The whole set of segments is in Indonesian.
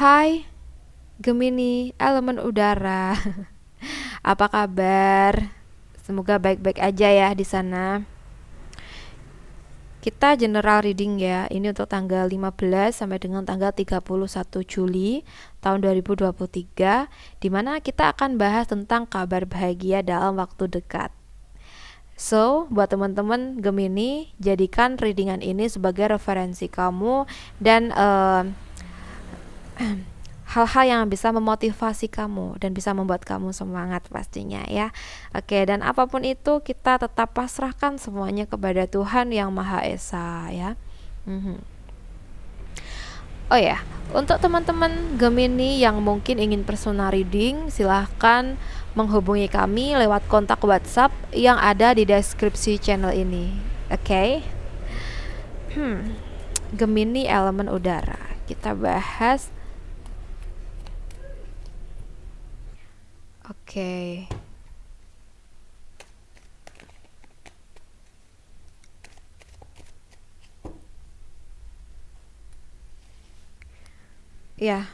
Hai, Gemini, elemen udara. Apa kabar? Semoga baik-baik aja ya di sana. Kita general reading ya. Ini untuk tanggal 15 sampai dengan tanggal 31 Juli tahun 2023, di mana kita akan bahas tentang kabar bahagia dalam waktu dekat. So, buat teman-teman Gemini, jadikan readingan ini sebagai referensi kamu dan hal-hal yang bisa memotivasi kamu dan bisa membuat kamu semangat pastinya ya. Oke, dan apapun itu kita tetap pasrahkan semuanya kepada Tuhan yang Maha Esa ya. Oh ya, untuk teman-teman Gemini yang mungkin ingin personal reading, silahkan menghubungi kami lewat kontak WhatsApp yang ada di deskripsi channel ini. Oke. Gemini elemen udara. Kita bahas. Oke. Ya,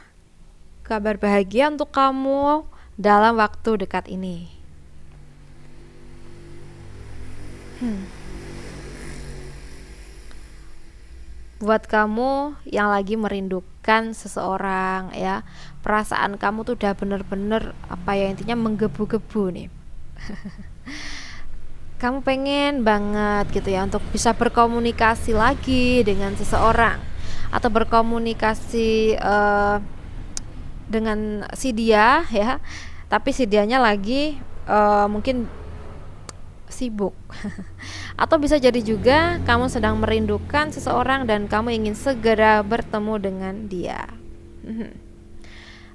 kabar bahagia untuk kamu dalam waktu dekat ini. Buat kamu yang lagi merindukan seseorang ya, perasaan kamu tuh udah bener-bener apa ya, intinya menggebu-gebu nih. Kamu pengen banget gitu ya untuk bisa berkomunikasi lagi dengan seseorang atau berkomunikasi dengan si dia ya, tapi si dianya lagi mungkin sibuk. Atau bisa jadi juga kamu sedang merindukan seseorang dan kamu ingin segera bertemu dengan dia.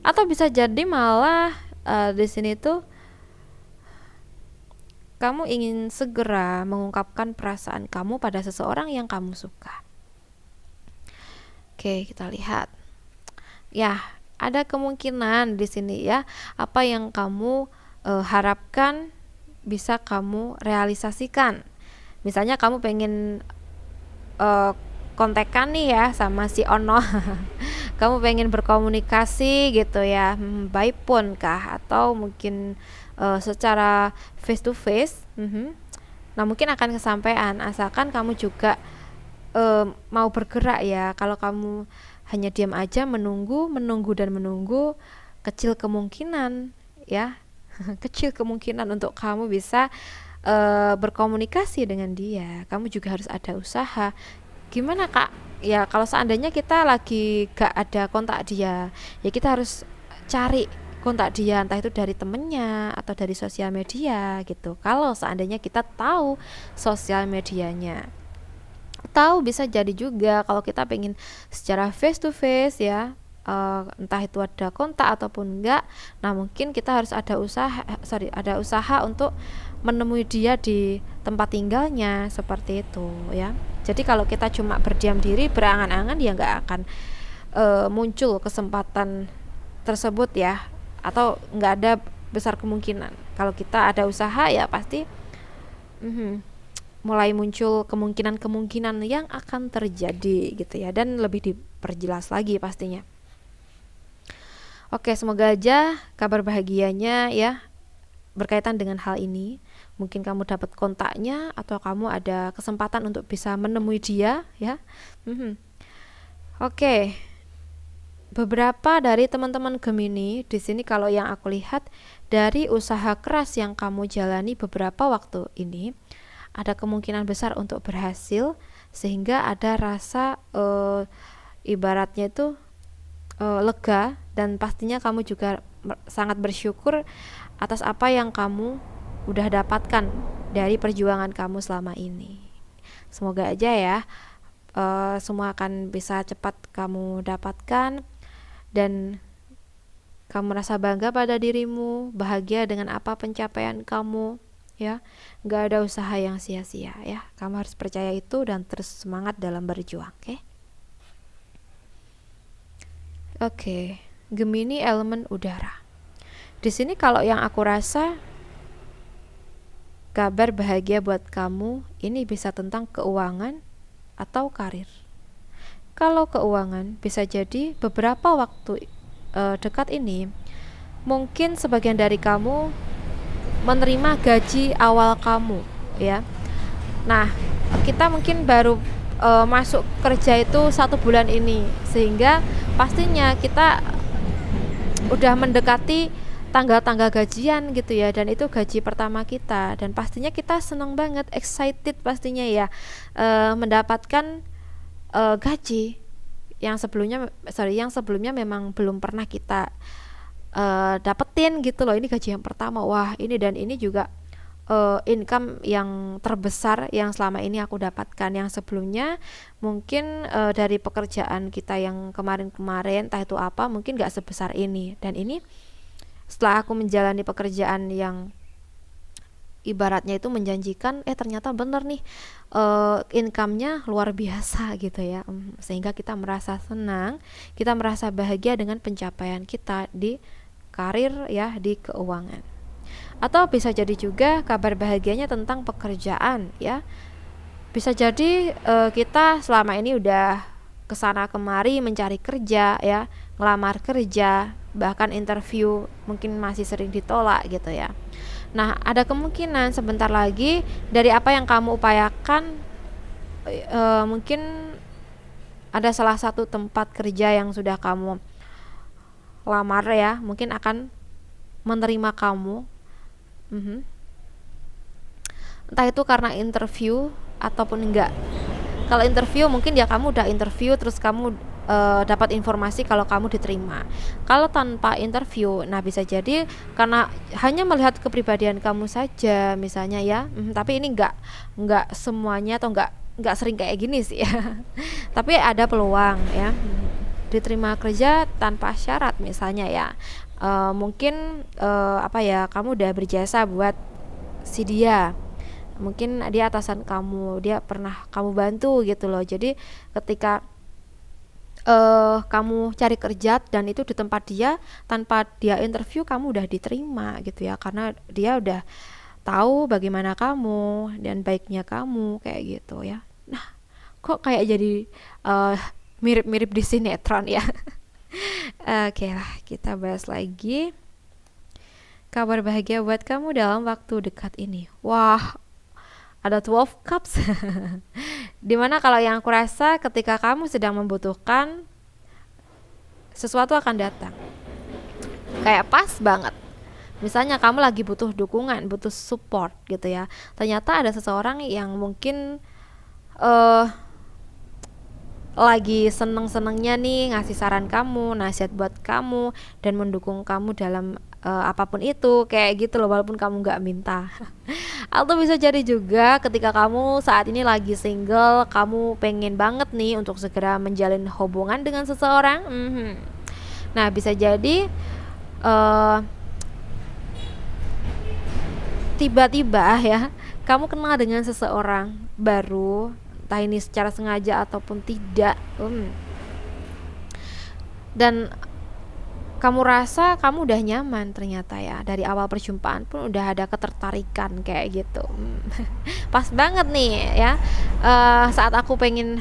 Atau bisa jadi malah di sini tuh kamu ingin segera mengungkapkan perasaan kamu pada seseorang yang kamu suka. Oke, kita lihat. Ya, ada kemungkinan di sini ya, apa yang kamu harapkan bisa kamu realisasikan. Misalnya kamu pengen kontekan nih ya sama si Ono. Kamu pengen berkomunikasi gitu ya, by phone kah atau mungkin secara face to face. Nah, mungkin akan kesampaian asalkan kamu juga mau bergerak ya. Kalau kamu hanya diam aja menunggu dan menunggu, kecil kemungkinan ya. Kecil kemungkinan untuk kamu bisa berkomunikasi dengan dia. Kamu juga harus ada usaha. Gimana kak? Ya kalau seandainya kita lagi gak ada kontak dia, ya kita harus cari kontak dia, entah itu dari temennya atau dari sosial media gitu. Kalau seandainya kita tahu sosial medianya, tahu bisa jadi juga kalau kita pengen secara face to face ya, entah itu ada kontak ataupun enggak. Nah mungkin kita harus ada usaha untuk menemui dia di tempat tinggalnya seperti itu ya. Jadi kalau kita cuma berdiam diri berangan-angan ya nggak akan muncul kesempatan tersebut ya, atau nggak ada besar kemungkinan. Kalau kita ada usaha ya pasti mulai muncul kemungkinan-kemungkinan yang akan terjadi gitu ya, dan lebih diperjelas lagi pastinya. Oke, semoga aja kabar bahagianya ya berkaitan dengan hal ini. Mungkin kamu dapat kontaknya atau kamu ada kesempatan untuk bisa menemui dia ya. Oke. Beberapa dari teman-teman Gemini di sini kalau yang aku lihat dari usaha keras yang kamu jalani beberapa waktu ini, ada kemungkinan besar untuk berhasil, sehingga ada rasa ibaratnya itu lega, dan pastinya kamu juga sangat bersyukur atas apa yang kamu udah dapatkan dari perjuangan kamu selama ini. Semoga aja ya semua akan bisa cepat kamu dapatkan dan kamu rasa bangga pada dirimu, bahagia dengan apa pencapaian kamu ya. Gak ada usaha yang sia-sia ya. Kamu harus percaya itu dan terus semangat dalam berjuang. Oke. Gemini elemen udara. Di sini kalau yang aku rasa kabar bahagia buat kamu ini bisa tentang keuangan atau karir. Kalau keuangan bisa jadi beberapa waktu dekat ini, mungkin sebagian dari kamu menerima gaji awal kamu, ya. Nah, kita mungkin baru masuk kerja itu 1 bulan ini, sehingga pastinya kita udah mendekati tanggal-tanggal gajian gitu ya, dan itu gaji pertama kita, dan pastinya kita seneng banget, excited pastinya ya, mendapatkan gaji yang sebelumnya memang belum pernah kita dapetin gitu loh. Ini gaji yang pertama, wah ini, dan ini juga income yang terbesar yang selama ini aku dapatkan. Yang sebelumnya mungkin dari pekerjaan kita yang kemarin-kemarin, entah itu apa, mungkin gak sebesar ini. Dan ini setelah aku menjalani pekerjaan yang ibaratnya itu menjanjikan, ternyata bener nih, income-nya luar biasa gitu ya. Sehingga kita merasa senang, kita merasa bahagia dengan pencapaian kita di karir ya, di keuangan. Atau bisa jadi juga kabar bahagianya tentang pekerjaan ya. Bisa jadi kita selama ini udah kesana kemari mencari kerja ya, ngelamar kerja, bahkan interview mungkin masih sering ditolak gitu ya. Nah, ada kemungkinan sebentar lagi dari apa yang kamu upayakan, mungkin ada salah satu tempat kerja yang sudah kamu lamar ya, mungkin akan menerima kamu. Entah itu karena interview ataupun enggak. Kalau interview mungkin ya kamu udah interview terus kamu dapat informasi kalau kamu diterima. Kalau tanpa interview, nah bisa jadi karena hanya melihat kepribadian kamu saja misalnya ya, tapi ini enggak semuanya, atau enggak sering kayak gini sih ya. Tapi ada peluang ya diterima kerja tanpa syarat misalnya ya. Mungkin kamu udah berjasa buat si dia, mungkin dia atasan kamu, dia pernah kamu bantu gitu loh. Jadi ketika kamu cari kerja dan itu di tempat dia, tanpa dia interview kamu udah diterima gitu ya, karena dia udah tahu bagaimana kamu dan baiknya kamu kayak gitu ya. Nah, kok kayak jadi mirip-mirip di sinetron ya. Oke lah, kita bahas lagi kabar bahagia buat kamu dalam waktu dekat ini. Wah, ada 12 cups. Dimana kalau yang aku rasa ketika kamu sedang membutuhkan sesuatu akan datang. Kayak pas banget. Misalnya kamu lagi butuh dukungan, butuh support gitu ya. Ternyata ada seseorang yang mungkin lagi seneng-senengnya nih ngasih saran kamu, nasihat buat kamu, dan mendukung kamu dalam apapun itu, kayak gitu loh, walaupun kamu gak minta. Atau bisa jadi juga ketika kamu saat ini lagi single, kamu pengen banget nih untuk segera menjalin hubungan dengan seseorang. Nah, bisa jadi tiba-tiba ya kamu kenal dengan seseorang baru, entah ini secara sengaja ataupun tidak, dan kamu rasa kamu udah nyaman ternyata ya, dari awal perjumpaan pun udah ada ketertarikan kayak gitu. Pas banget nih ya, saat aku pengen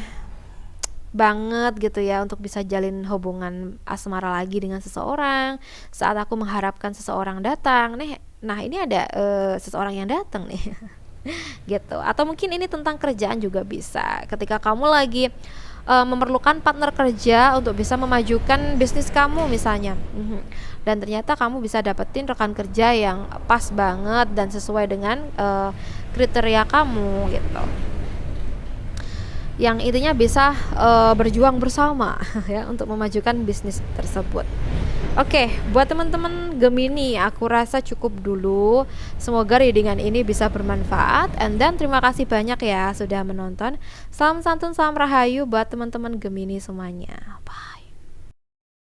banget gitu ya untuk bisa jalin hubungan asmara lagi dengan seseorang, saat aku mengharapkan seseorang datang nih. Nah, ini ada seseorang yang datang nih. Gitu. Atau mungkin ini tentang kerjaan juga bisa. Ketika kamu lagi memerlukan partner kerja untuk bisa memajukan bisnis kamu misalnya, dan ternyata kamu bisa dapetin rekan kerja yang pas banget dan sesuai dengan kriteria kamu gitu, yang intinya bisa berjuang bersama ya untuk memajukan bisnis tersebut. Oke, buat teman-teman Gemini, aku rasa cukup dulu. Semoga readingan ini bisa bermanfaat. And then terima kasih banyak ya sudah menonton. Salam santun, salam rahayu buat teman-teman Gemini semuanya. Bye.